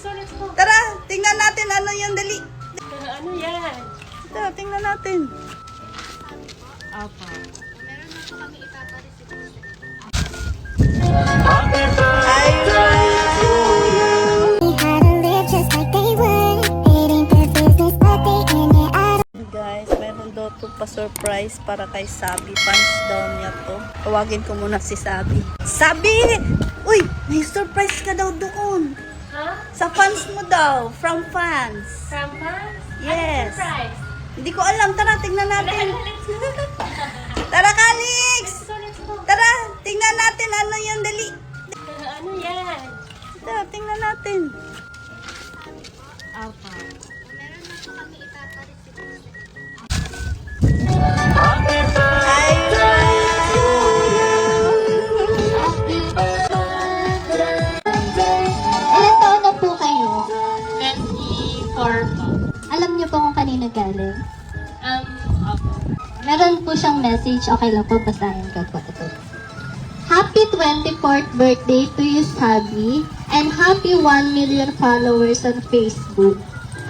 let's go. Tara, tingnan natin ano yung dali. Ano yan? Tara, tingnan natin. Apa. Ay, guys, meron daw to pa-surprise para kay Sabi. Fans daw niya to. Tawagin ko muna si Sabi. Sabi! Uy, may surprise ka daw doon. Ha? Sa fans mo daw. From fans. From fans? Yes. Ano surprise? Hindi ko alam. Tara, tingnan natin. Tara, Calix! Let's go. Tara, tingnan natin ano yung dali. Ano yan? Tara, tingnan natin. Apa. Ay, Ilan taon na po kayo? 24 po. Alam niyo po kung kanina galing? Apa. Meron po siyang message. Okay lang po, basahin ko po ito. Happy 24th birthday to you, Sabi, and happy 1 million followers on Facebook.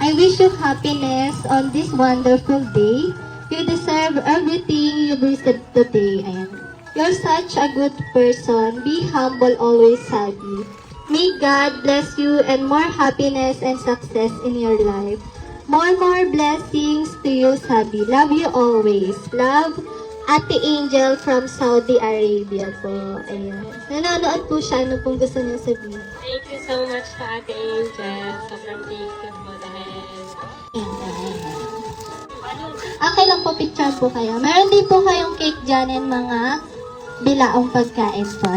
I wish you happiness on this wonderful day. You deserve everything you received today. Ayan. You're such a good person. Be humble always, Sabi. May God bless you and more happiness and success in your life. More blessings to you, Sabi. Love you always. Love, Ate Angel from Saudi Arabia po. Ayan. Nanonood po siya. Ano pong gusto niya sabihin? Thank you so much to Ate Angel. Sobrang thank you po dahil... Okay lang po, picture po kayo. Meron din po kayong cake dyan and mga bilaong pagkain po.